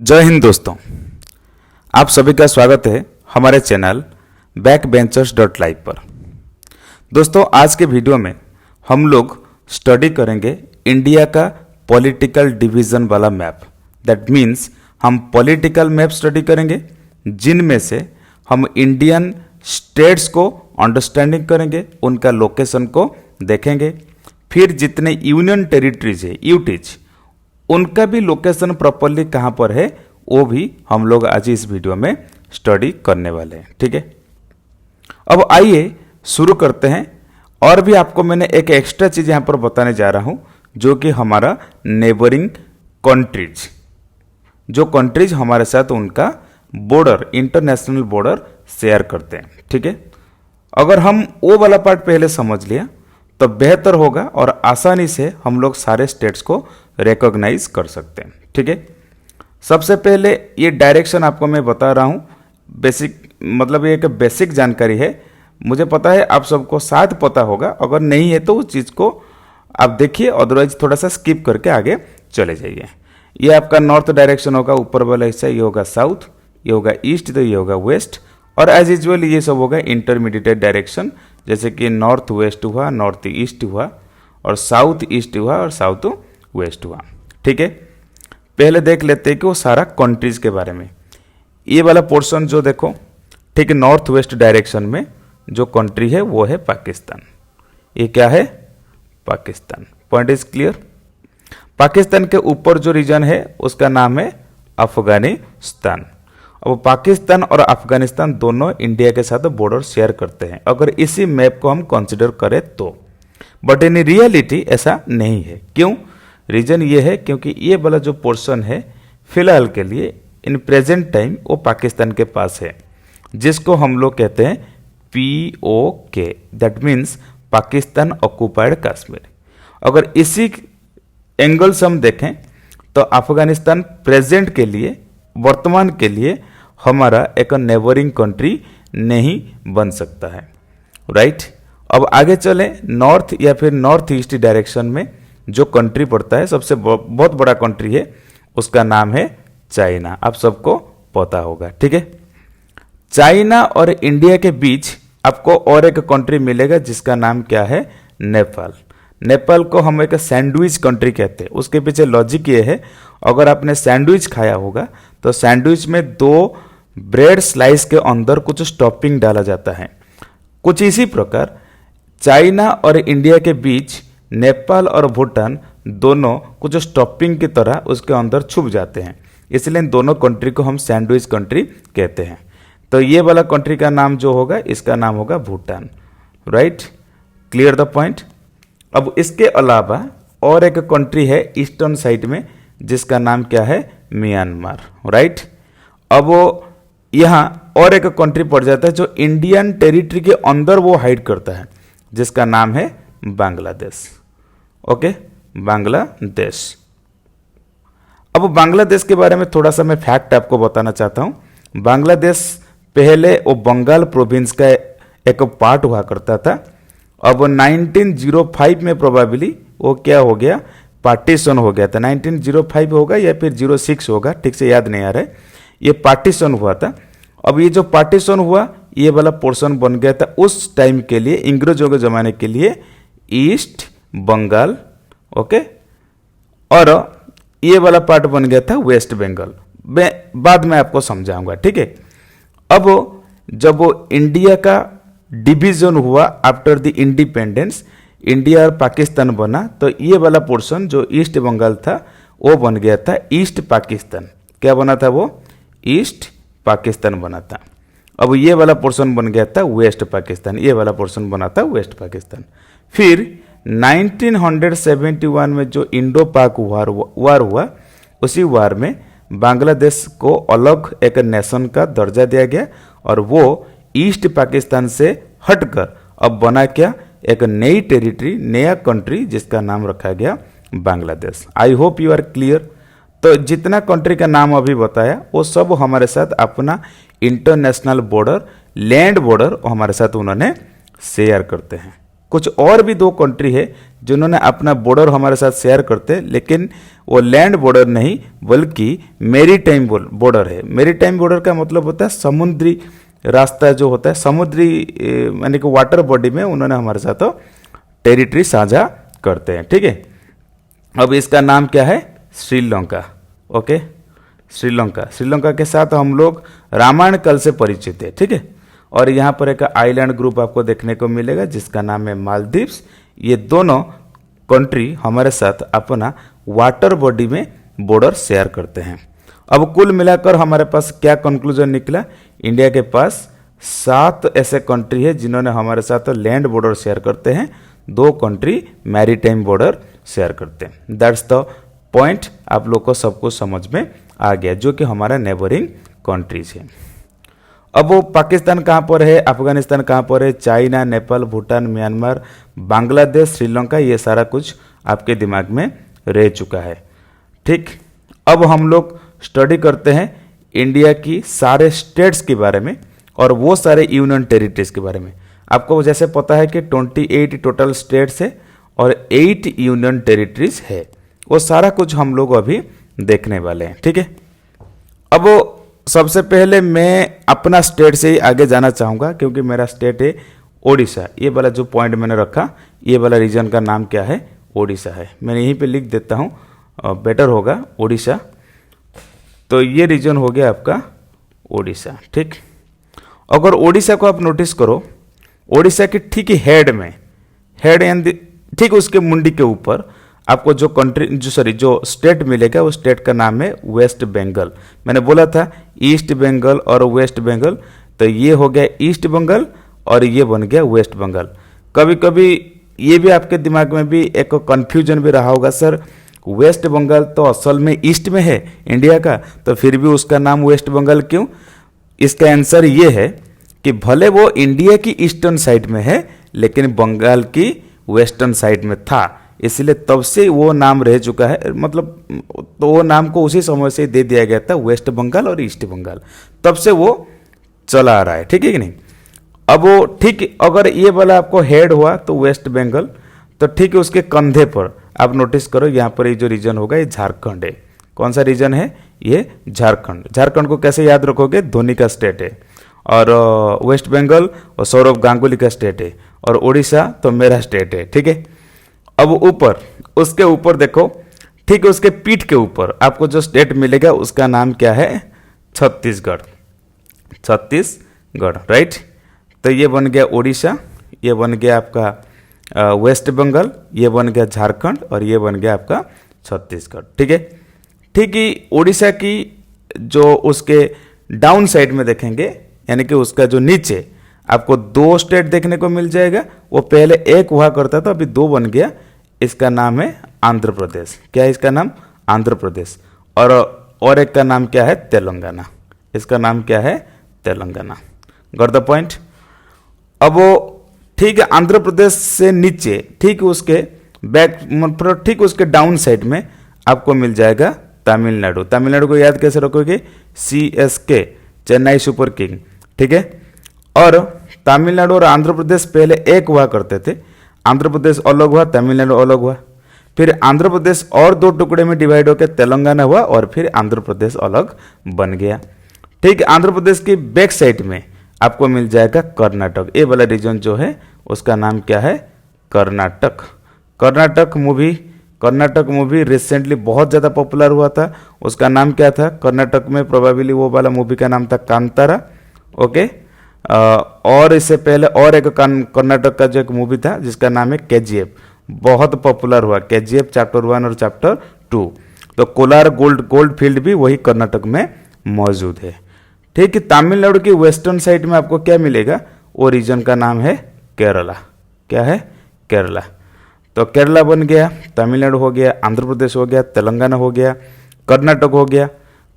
जय हिंद दोस्तों, आप सभी का स्वागत है हमारे चैनल backbenchers.live पर। दोस्तों, आज के वीडियो में हम लोग स्टडी करेंगे इंडिया का पॉलिटिकल डिवीज़न वाला मैप। दैट मीन्स हम पॉलिटिकल मैप स्टडी करेंगे जिनमें से हम इंडियन स्टेट्स को अंडरस्टैंडिंग करेंगे, उनका लोकेशन को देखेंगे, फिर जितने यूनियन टेरिटरीज है यूटीज उनका भी लोकेशन प्रॉपरली कहाँ पर है वो भी हम लोग आज इस वीडियो में स्टडी करने वाले हैं। ठीक है, अब आइए शुरू करते हैं। और भी आपको मैंने एक एक्स्ट्रा चीज यहाँ पर बताने जा रहा हूँ जो कि हमारा नेबरिंग कंट्रीज, जो कंट्रीज हमारे साथ उनका बॉर्डर, इंटरनेशनल बॉर्डर शेयर करते हैं। ठीक है, अगर हम वो वाला पार्ट पहले समझ लिया तो बेहतर होगा और आसानी से हम लोग सारे स्टेट्स को रिकॉग्नाइज कर सकते हैं। ठीक है, सबसे पहले ये डायरेक्शन आपको मैं बता रहा हूँ, बेसिक मतलब ये एक बेसिक जानकारी है। मुझे पता है आप सबको शायद पता होगा, अगर नहीं है तो उस चीज़ को आप देखिए, अदरवाइज थोड़ा सा स्किप करके आगे चले जाइए। ये आपका नॉर्थ डायरेक्शन होगा, ऊपर वाला हिस्सा ये होगा साउथ, ये होगा ईस्ट, तो ये होगा वेस्ट, और एज यूजुअल ये सब होगा इंटरमीडिएट डायरेक्शन, जैसे कि नॉर्थ वेस्ट हुआ, नॉर्थ ईस्ट हुआ, और साउथ ईस्ट हुआ, और साउथ वेस्ट हुआ। ठीक है, पहले देख लेते हैं कि वो सारा कंट्रीज के बारे में। ये वाला पोर्शन जो देखो, ठीक है, नॉर्थ वेस्ट डायरेक्शन में जो कंट्री है वो है पाकिस्तान। ये क्या है? Pakistan. Point is clear. Pakistan के ऊपर जो रीजन है उसका नाम है अफगानिस्तान। अब पाकिस्तान और अफगानिस्तान दोनों इंडिया के साथ बॉर्डर शेयर करते हैं अगर इसी मैप को हम कंसिडर करें तो, बट इन रियलिटी ऐसा नहीं है। क्यों? रीजन ये है क्योंकि ये वाला जो पोर्शन है फिलहाल के लिए इन प्रेजेंट टाइम वो पाकिस्तान के पास है, जिसको हम लोग कहते हैं POK, that means Pakistan occupied Kashmir. अगर इसी एंगल से हम देखें तो अफगानिस्तान प्रेजेंट के लिए, वर्तमान के लिए हमारा एक नेबरिंग कंट्री नहीं बन सकता है। राइट, अब आगे चले। नॉर्थ या फिर नॉर्थ ईस्ट डायरेक्शन में जो कंट्री पड़ता है, सबसे बहुत बड़ा कंट्री है, उसका नाम है चाइना। आप सबको पता होगा। ठीक है, चाइना और इंडिया के बीच आपको और एक कंट्री मिलेगा जिसका नाम क्या है? नेपाल। नेपाल को हम एक सैंडविच कंट्री कहते हैं। उसके पीछे लॉजिक ये है, अगर आपने सैंडविच खाया होगा तो सैंडविच में दो ब्रेड स्लाइस के अंदर कुछ स्टॉपिंग डाला जाता है। कुछ इसी प्रकार चाइना और इंडिया के बीच नेपाल और भूटान दोनों कुछ स्टॉपिंग की तरह उसके अंदर छुप जाते हैं, इसलिए इन दोनों कंट्री को हम सैंडविच कंट्री कहते हैं। तो ये वाला कंट्री का नाम जो होगा, इसका नाम होगा Bhutan. Right, clear the point. अब इसके अलावा और एक कंट्री है ईस्टर्न साइड में जिसका नाम क्या है? म्यांमार। राइट, अब वो यहाँ और एक कंट्री पड़ जाता है जो इंडियन टेरिटरी के अंदर वो हाइड करता है, जिसका नाम है बांग्लादेश। ओके, बांग्लादेश। अब बांग्लादेश के बारे में थोड़ा सा मैं फैक्ट आपको बताना चाहता हूँ। बांग्लादेश पहले वो बंगाल प्रोविंस का एक पार्ट हुआ करता था। अब 1905 में प्रोबेबली वो क्या हो गया? पार्टीशन हो गया था। 1905 होगा या फिर 06 होगा, ठीक से याद नहीं आ रहा है। ये पार्टीशन हुआ था। अब ये जो पार्टीशन हुआ, ये वाला पोर्शन बन गया था उस टाइम के लिए, अंग्रेजों के जमाने के लिए, ईस्ट बंगाल। ओके, और ये वाला पार्ट बन गया था वेस्ट बंगाल। बाद में आपको समझाऊंगा। ठीक है, अब जब वो इंडिया का डिवीजन हुआ आफ्टर द इंडिपेंडेंस, इंडिया और पाकिस्तान बना, तो ये वाला पोर्शन जो ईस्ट बंगाल था वो बन गया था ईस्ट पाकिस्तान। क्या बना था वो? ईस्ट पाकिस्तान बना था। अब ये वाला पोर्शन बन गया था वेस्ट पाकिस्तान, ये वाला पोर्शन बना था वेस्ट पाकिस्तान। फिर 1971 में जो इंडो पाक वार हुआ, उसी वार में बांग्लादेश को अलग एक नेशन का दर्जा दिया गया और वो ईस्ट पाकिस्तान से हटकर अब बना क्या? एक नई टेरिटरी, नया कंट्री, जिसका नाम रखा गया Bangladesh. I hope you are clear. तो जितना कंट्री का नाम अभी बताया वो सब हमारे साथ अपना इंटरनेशनल बॉर्डर, लैंड बॉर्डर हमारे साथ उन्होंने शेयर करते हैं। कुछ और भी 2 कंट्री है जिन्होंने अपना बॉर्डर हमारे साथ शेयर करते हैं, लेकिन वो लैंड बॉर्डर नहीं बल्कि मेरीटाइम बॉर्डर है। मेरीटाइम बॉर्डर का मतलब होता है समुद्री रास्ता जो होता है, समुद्री यानी कि वाटर बॉडी में उन्होंने हमारे साथ टेरिटरी साझा करते हैं। ठीक है, अब इसका नाम क्या है? श्रीलंका। ओके, श्रीलंका के साथ हम लोग रामायण काल से परिचित है। ठीक है, और यहाँ पर एक आइलैंड ग्रुप आपको देखने को मिलेगा जिसका नाम है मालदीव्स। ये दोनों कंट्री हमारे साथ अपना वाटर बॉडी में बॉर्डर शेयर करते हैं। अब कुल मिलाकर हमारे पास क्या कंक्लूजन निकला? इंडिया के पास 7 ऐसे कंट्री है जिन्होंने हमारे साथ लैंड बॉर्डर शेयर करते हैं, 2 कंट्री मैरीटाइम बॉर्डर शेयर करते हैं। दैट्स द पॉइंट, आप लोग को सब कुछ समझ में आ गया, जो कि हमारा नेबरिंग कंट्रीज है। अब वो पाकिस्तान कहाँ पर है, अफगानिस्तान कहाँ पर है, चाइना, नेपाल, भूटान, म्यांमार, बांग्लादेश, श्रीलंका, ये सारा कुछ आपके दिमाग में रह चुका है। ठीक, अब हम लोग स्टडी करते हैं इंडिया की सारे स्टेट्स के बारे में और वो सारे यूनियन टेरिटरीज के बारे में। आपको जैसे पता है कि 28 टोटल स्टेट्स है और 8 यूनियन टेरिटरीज है, वो सारा कुछ हम लोग अभी देखने वाले हैं। ठीक है, अब सबसे पहले मैं अपना स्टेट से ही आगे जाना चाहूँगा क्योंकि मेरा स्टेट है ओडिशा। ये वाला जो पॉइंट मैंने रखा, ये वाला रीजन का नाम क्या है? ओडिशा है। मैं यहीं पे लिख देता हूँ, बेटर होगा, ओडिशा। तो ये रीजन हो गया आपका ओडिशा। ठीक, अगर ओडिशा को आप नोटिस करो, ओडिशा के ठीक हेड में, हेड एंड ठीक उसके मुंडी के ऊपर आपको जो स्टेट मिलेगा, वो स्टेट का नाम है वेस्ट बंगाल। मैंने बोला था ईस्ट बंगाल और वेस्ट बंगाल, तो ये हो गया ईस्ट बंगाल और ये बन गया वेस्ट बंगाल। कभी कभी ये भी आपके दिमाग में भी एक कंफ्यूजन भी रहा होगा, सर वेस्ट बंगाल तो असल में ईस्ट में है इंडिया का, तो फिर भी उसका नाम वेस्ट बंगाल क्यों? इसका आंसर ये है कि भले वो इंडिया की ईस्टर्न साइड में है लेकिन बंगाल की वेस्टर्न साइड में था, इसलिए तब से वो नाम रह चुका है। मतलब तो वो नाम को उसी समय से दे दिया गया था, वेस्ट बंगाल और ईस्ट बंगाल, तब से वो चला आ रहा है। ठीक है कि नहीं? अब वो ठीक, अगर ये वाला आपको हेड हुआ तो वेस्ट बंगाल, तो ठीक है उसके कंधे पर आप नोटिस करो, यहाँ पर ये जो रीजन होगा ये झारखंड है। कौन सा रीजन है? ये झारखंड। झारखंड को कैसे याद रखोगे? धोनी का स्टेट है, और वेस्ट बंगाल और सौरव गांगुली का स्टेट है, और उड़ीसा तो मेरा स्टेट है। ठीक है, अब ऊपर, उसके ऊपर देखो, ठीक है उसके पीठ के ऊपर आपको जो स्टेट मिलेगा उसका नाम क्या है? छत्तीसगढ़। छत्तीसगढ़, राइट। तो ये बन गया उड़ीसा, ये बन गया आपका वेस्ट बंगाल, ये बन गया झारखंड और ये बन गया आपका छत्तीसगढ़। ठीक है, ठीक ही उड़ीसा की जो उसके डाउन साइड में देखेंगे, यानी कि उसका जो नीचे आपको 2 स्टेट देखने को मिल जाएगा। वो पहले एक हुआ करता था, अभी 2 बन गया। इसका नाम है आंध्र प्रदेश। क्या है इसका नाम? आंध्र प्रदेश। और एक का नाम क्या है? तेलंगाना। इसका नाम क्या है? तेलंगाना। Got the point. अब वो ठीक है आंध्र प्रदेश से नीचे, ठीक उसके बैक, मतलब ठीक उसके डाउन साइड में आपको मिल जाएगा तमिलनाडु। तमिलनाडु को याद कैसे रखोगे? CSK, Chennai super king. ठीक है, और तमिलनाडु और आंध्र प्रदेश पहले एक हुआ करते थे। आंध्र प्रदेश अलग हुआ, तमिलनाडु अलग हुआ, फिर आंध्र प्रदेश और 2 टुकड़े में डिवाइड होकर तेलंगाना हुआ और फिर आंध्र प्रदेश अलग बन गया। ठीक, आंध्र प्रदेश की बैक साइड में आपको मिल जाएगा कर्नाटक। ये वाला रीजन जो है उसका नाम क्या है? कर्नाटक। कर्नाटक मूवी रिसेंटली बहुत ज़्यादा पॉपुलर हुआ था। उसका नाम क्या था? कर्नाटक में प्रोबेबली वो वाला मूवी का नाम था कांतारा। ओके, और इससे पहले और एक कर्नाटक का जो एक मूवी था जिसका नाम है KGF, बहुत पॉपुलर हुआ। KGF चैप्टर 1 और चैप्टर 2। तो कोलार गोल्ड फील्ड भी वही कर्नाटक में मौजूद है। ठीक है, तमिलनाडु की वेस्टर्न साइड में आपको क्या मिलेगा? वो रीजन का नाम है केरला। क्या है? केरला। तो केरला बन गया, तमिलनाडु हो गया, आंध्र प्रदेश हो गया, तेलंगाना हो गया, कर्नाटक हो गया।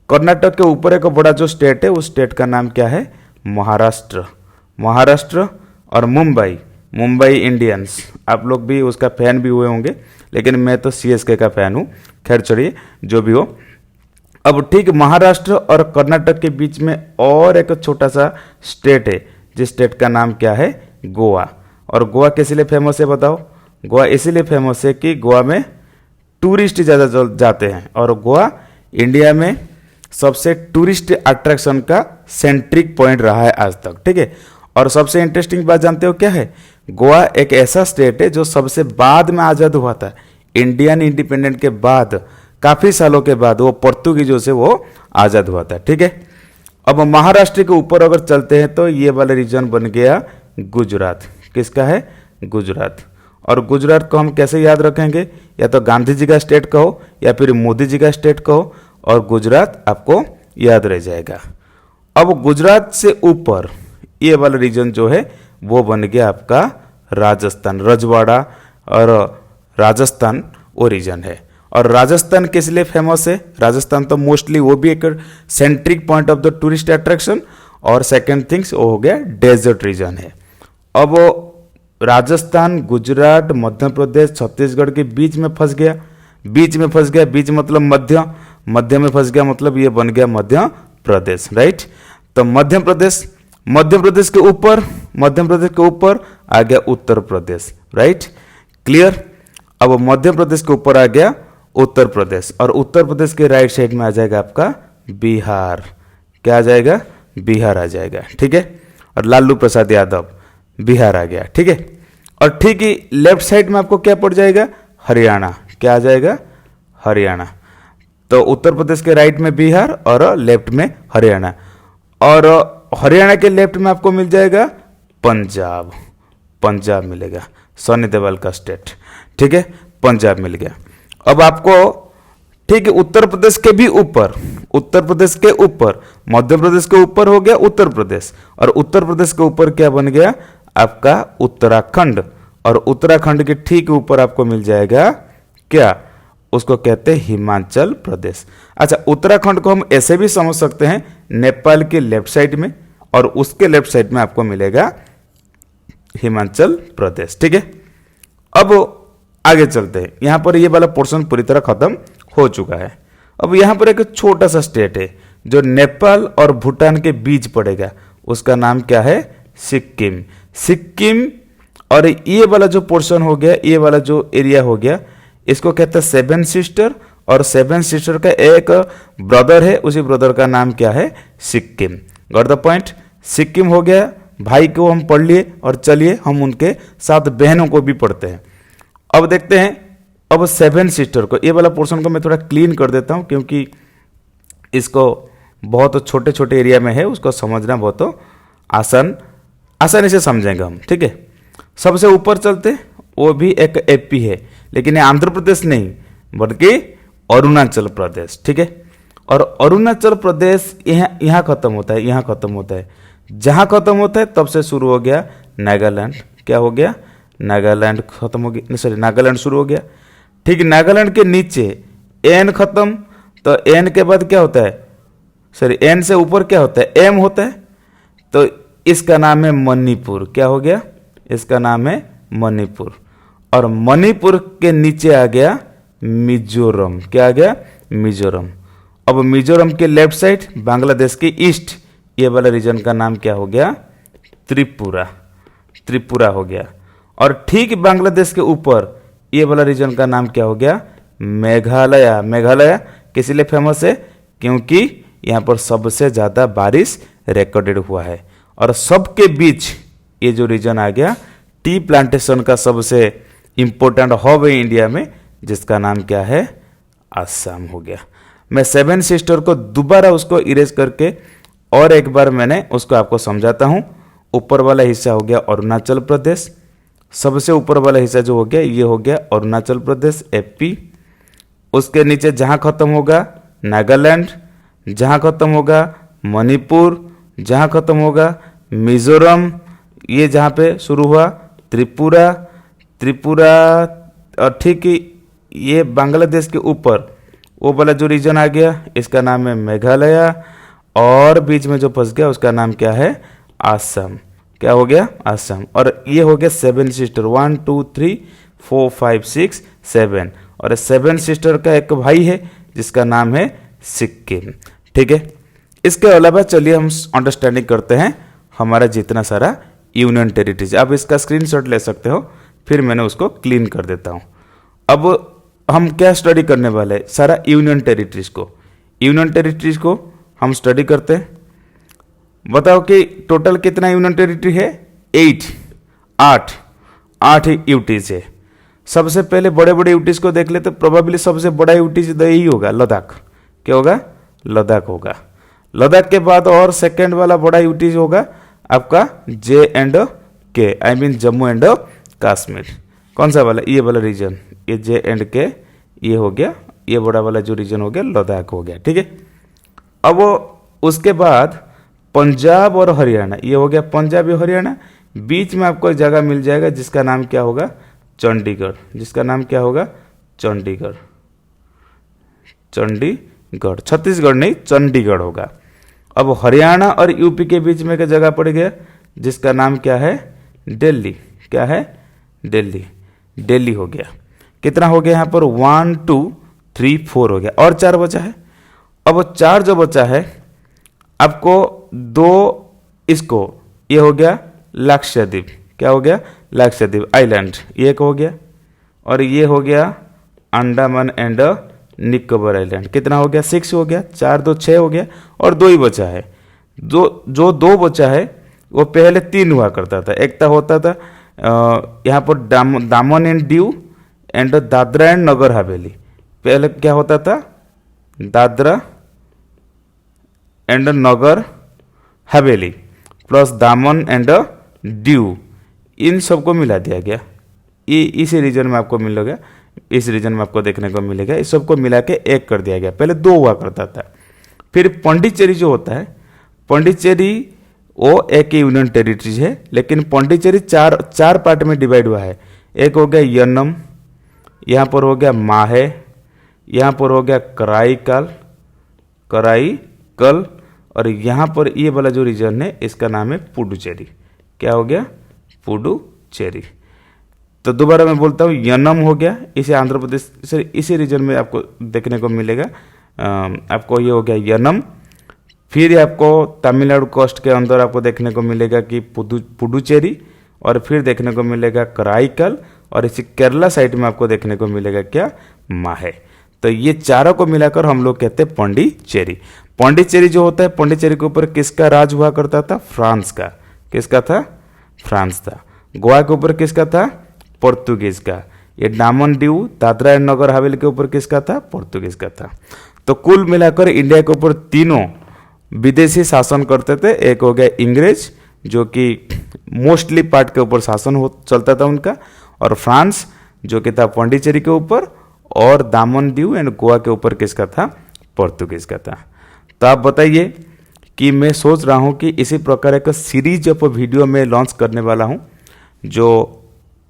कर्नाटक के ऊपर एक बड़ा जो स्टेट है उस स्टेट का नाम क्या है? महाराष्ट्र और मुंबई इंडियंस। आप लोग भी उसका फैन भी हुए होंगे, लेकिन मैं तो CSK का फैन हूँ। खैर चलिए, जो भी हो। अब ठीक महाराष्ट्र और कर्नाटक के बीच में और एक छोटा सा स्टेट है, जिस स्टेट का नाम क्या है? गोवा। और गोवा किस लिए फेमस है बताओ? गोवा इसीलिए फेमस है कि गोवा में टूरिस्ट ज़्यादा जाते हैं और गोवा इंडिया में सबसे टूरिस्ट अट्रैक्शन का सेंट्रिक पॉइंट रहा है आज तक, ठीक है। और सबसे इंटरेस्टिंग बात जानते हो क्या है? गोवा एक ऐसा स्टेट है जो सबसे बाद में आज़ाद हुआ था। इंडियन इंडिपेंडेंट के बाद काफ़ी सालों के बाद वो पोर्तुगीजों से वो आज़ाद हुआ था, ठीक है। अब महाराष्ट्र के ऊपर अगर चलते हैं तो ये वाला रीजन बन गया गुजरात। किसका है? गुजरात। और गुजरात को हम कैसे याद रखेंगे? या तो गांधी जी का स्टेट कहो या फिर मोदी जी का स्टेट कहो और गुजरात आपको याद रह जाएगा। अब गुजरात से ऊपर ये वाला रीजन जो है वो बन गया आपका राजस्थान, रजवाड़ा और राजस्थान वो रीजन है। और राजस्थान किस लिए फेमस है? राजस्थान तो मोस्टली वो भी एक centric point of the tourist attraction और सेकंड थिंग्स वो हो गया डेजर्ट रीजन है। अब राजस्थान, गुजरात, मध्य प्रदेश, छत्तीसगढ़ के बीच में फंस गया। बीच में फंस गया, बीच मतलब मध्य, मध्य में फंस गया मतलब ये बन गया मध्य प्रदेश, राइट। तो मध्य प्रदेश, मध्य प्रदेश के ऊपर आ गया उत्तर प्रदेश, राइट, क्लियर। अब मध्य प्रदेश के ऊपर आ गया उत्तर प्रदेश और उत्तर प्रदेश के राइट साइड में आ जाएगा आपका बिहार। क्या आ जाएगा? बिहार आ जाएगा, ठीक है। और लालू प्रसाद यादव, बिहार आ गया, ठीक है। और ठीक ही लेफ्ट साइड में आपको क्या पड़ जाएगा? हरियाणा। क्या आ जाएगा? हरियाणा। तो उत्तर प्रदेश के राइट में बिहार और लेफ्ट में हरियाणा। और हरियाणा के लेफ्ट में आपको मिल जाएगा पंजाब। पंजाब मिलेगा, सनी देओल का स्टेट, ठीक है, पंजाब मिल गया। अब आपको ठीक है उत्तर प्रदेश के भी ऊपर, उत्तर प्रदेश के ऊपर, मध्य प्रदेश के ऊपर हो गया उत्तर प्रदेश और उत्तर प्रदेश के ऊपर क्या बन गया? आपका उत्तराखंड। और उत्तराखंड के ठीक ऊपर आपको मिल जाएगा क्या? उसको कहते हैं हिमाचल प्रदेश। अच्छा, उत्तराखंड को हम ऐसे भी समझ सकते हैं नेपाल के लेफ्ट साइड में और उसके लेफ्ट साइड में आपको मिलेगा हिमाचल प्रदेश, ठीक है। अब आगे चलते हैं। यहां पर ये वाला पोर्शन पूरी तरह खत्म हो चुका है। अब यहां पर एक छोटा सा स्टेट है जो नेपाल और भूटान के बीच पड़ेगा, उसका नाम क्या है? सिक्किम। सिक्किम। और ये वाला जो पोर्शन हो गया, ये वाला जो एरिया हो गया, इसको कहते हैं सेवन सिस्टर। और सेवन सिस्टर का एक ब्रदर है, उसी ब्रदर का नाम क्या है? Sikkim. Got the point? Sikkim हो गया, भाई को हम पढ़ लिए और चलिए हम उनके साथ बहनों को भी पढ़ते हैं। अब देखते हैं अब सेवन सिस्टर को, ये वाला पोर्शन को मैं थोड़ा क्लीन कर देता हूं क्योंकि इसको बहुत छोटे छोटे एरिया में है, उसको समझना बहुत आसानी से समझेंगे हम, ठीक है। सबसे ऊपर चलते, वो भी एक एपी है लेकिन ये आंध्र प्रदेश नहीं बल्कि अरुणाचल प्रदेश, ठीक है। और अरुणाचल प्रदेश यहाँ खत्म होता है, यहाँ खत्म होता है। जहाँ खत्म होता है तब से शुरू हो गया नागालैंड। क्या हो गया? नागालैंड खत्म हो गया, सॉरी नागालैंड शुरू हो गया, ठीक। नागालैंड के नीचे एन खत्म, तो एन के बाद क्या होता है? सॉरी एन से ऊपर क्या होता है? एम होता है, तो इसका नाम है मणिपुर। क्या हो गया? इसका नाम है मणिपुर। और मणिपुर के नीचे आ गया मिजोरम। क्या आ गया? मिजोरम। अब मिजोरम के लेफ्ट साइड बांग्लादेश के ईस्ट, ये वाला रीजन का नाम क्या हो गया? त्रिपुरा। त्रिपुरा हो गया। और ठीक बांग्लादेश के ऊपर ये वाला रीजन का नाम क्या हो गया? मेघालय। मेघालय किस लिए फेमस है? क्योंकि यहाँ पर सबसे ज़्यादा बारिश रिकॉर्डेड हुआ है। और सबके बीच ये जो रीजन आ गया, टी प्लांटेशन का सबसे इंपॉर्टेंट हब है इंडिया में, जिसका नाम क्या है? असम हो गया। मैं सेवन सिस्टर को दोबारा उसको इरेज करके और एक बार मैंने उसको आपको समझाता हूँ। ऊपर वाला हिस्सा हो गया अरुणाचल प्रदेश, सबसे ऊपर वाला हिस्सा जो हो गया ये हो गया अरुणाचल प्रदेश एपी। उसके नीचे जहाँ खत्म होगा नागालैंड, जहाँ खत्म होगा मणिपुर, जहाँ खत्म होगा मिजोरम, ये जहाँ पे शुरू हुआ त्रिपुरा। त्रिपुरा और ठीक ही ये बांग्लादेश के ऊपर वो वाला जो रीजन आ गया, इसका नाम है मेघालय। और बीच में जो फंस गया उसका नाम क्या है? असम। क्या हो गया? असम। और ये हो गया सेवन सिस्टर, 1 2 3 4 5 6 7। और सेवन सिस्टर का एक भाई है जिसका नाम है सिक्किम, ठीक है। इसके अलावा चलिए हम अंडरस्टैंडिंग करते हैं हमारा जितना सारा यूनियन टेरिटरीज। आप इसका स्क्रीनशॉट ले सकते हो, फिर मैंने उसको क्लीन कर देता हूँ। अब हम क्या स्टडी करने वाले हैं, सारा यूनियन टेरिटरीज को। यूनियन टेरिटरीज को हम स्टडी करते हैं। बताओ कि टोटल कितना यूनियन टेरिटरी है? 8 यूटीज है। सबसे पहले बड़े बड़े यूटीज को देख ले तो प्रोबेबली सबसे बड़ा यूटीज यही होगा, लद्दाख। क्या होगा? लद्दाख होगा। लद्दाख के बाद और सेकंड वाला बड़ा यूटीज होगा आपका J&K, I mean Jammu and Kashmir. कौन सा वाला? ये वाला रीजन, ये J&K ये हो गया, ये बड़ा वाला जो रीजन हो गया लद्दाख हो गया, ठीक है। अब उसके बाद पंजाब और हरियाणा, ये हो गया पंजाब और हरियाणा। बीच में आपको एक जगह मिल जाएगा जिसका नाम क्या होगा? चंडीगढ़। जिसका नाम क्या होगा? चंडीगढ़। चंडीगढ़, छत्तीसगढ़ नहीं, चंडीगढ़ होगा। अब हरियाणा और यूपी के बीच में एक जगह पड़ गया जिसका नाम क्या है? दिल्ली। क्या है? दिल्ली। दिल्ली हो गया। कितना हो गया यहाँ पर? 1 2 3 4 हो गया, और 4 बचा है। अब 4 जो बचा है आपको दो, इसको ये हो गया लक्षद्वीप। क्या हो गया? लक्षद्वीप आइलैंड, ये एक हो गया, और ये हो गया अंडमान एंड निकोबार आइलैंड। कितना हो गया? 6 हो गया। 4 2 6 हो गया, और 2 ही बचा है। जो 2 बचा है वो पहले 3 हुआ करता था। एक तो होता था यहाँ पर Daman and Diu and Dadra and Nagar Haveli. पहले क्या होता था? Dadra and Nagar Haveli plus दामन एंड दीव, इन सबको मिला दिया गया। ये इसी रीजन में आपको मिलेगा, इस रीजन में आपको देखने को मिलेगा। इस सबको मिला के एक कर दिया गया। पहले 2 हुआ करता था। फिर पौंडीचेरी जो होता है, पौंडीचेरी वो एक यूनियन टेरिटरी है, लेकिन पौंडीचेरी चार पार्ट में डिवाइड हुआ है। एक हो गया यन्नम, यहाँ पर हो गया माहे, यहाँ पर हो गया कराईकल, और यहाँ पर ये वाला जो रीजन है इसका नाम है पुडुचेरी। क्या हो गया? पुडुचेरी। तो दोबारा मैं बोलता हूँ, यन्नम हो गया, इसे आंध्र प्रदेश से इसी रीजन में आपको देखने को मिलेगा। आपको ये हो गया यन्नम। फिर आपको तमिलनाडु कोस्ट के अंदर आपको देखने को मिलेगा कि पुडुचेरी, और फिर देखने को मिलेगा कराईकल, और इसी केरला साइड में आपको देखने को मिलेगा क्या? माहे। तो ये चारों को मिलाकर हम लोग कहते हैं पौंडीचेरी। पौंडीचेरी जो होता है, पौंडीचेरी के ऊपर किसका राज हुआ करता था? फ्रांस का। किसका था? फ्रांस था। गोवा के ऊपर किसका था? पोर्तुगीज का। ये दामन दीव दादरा एंड नगर हवेली के ऊपर किसका था? पोर्तुगीज का था। तो कुल मिलाकर इंडिया के ऊपर तीनों विदेशी शासन करते थे। एक हो गया इंग्रेज, जो कि मोस्टली पार्ट के ऊपर शासन चलता था उनका, और फ्रांस जो कि था पौंडीचेरी के ऊपर, और दामन दीव एंड गोवा के ऊपर किसका था? पोर्तुगीज का था। तो आप बताइए कि मैं सोच रहा हूँ कि इसी प्रकार एक सीरीज ऑफ वीडियो में लॉन्च करने वाला हूँ, जो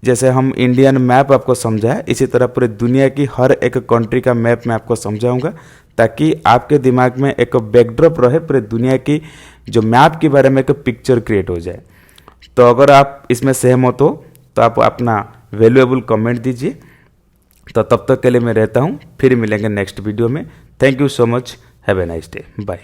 जैसे हम इंडियन मैप आपको समझाया, इसी तरह पूरे दुनिया की हर एक कंट्री का मैप मैं आपको समझाऊंगा, ताकि आपके दिमाग में एक बैकड्रॉप रहे पूरे दुनिया की जो मैप के बारे में एक पिक्चर क्रिएट हो जाए। तो अगर आप इसमें सहमत हो तो आप अपना वैल्यूएबल कमेंट दीजिए। तो तब तक के लिए मैं रहता हूँ, फिर मिलेंगे नेक्स्ट वीडियो में। Thank you so much, have a nice day, bye.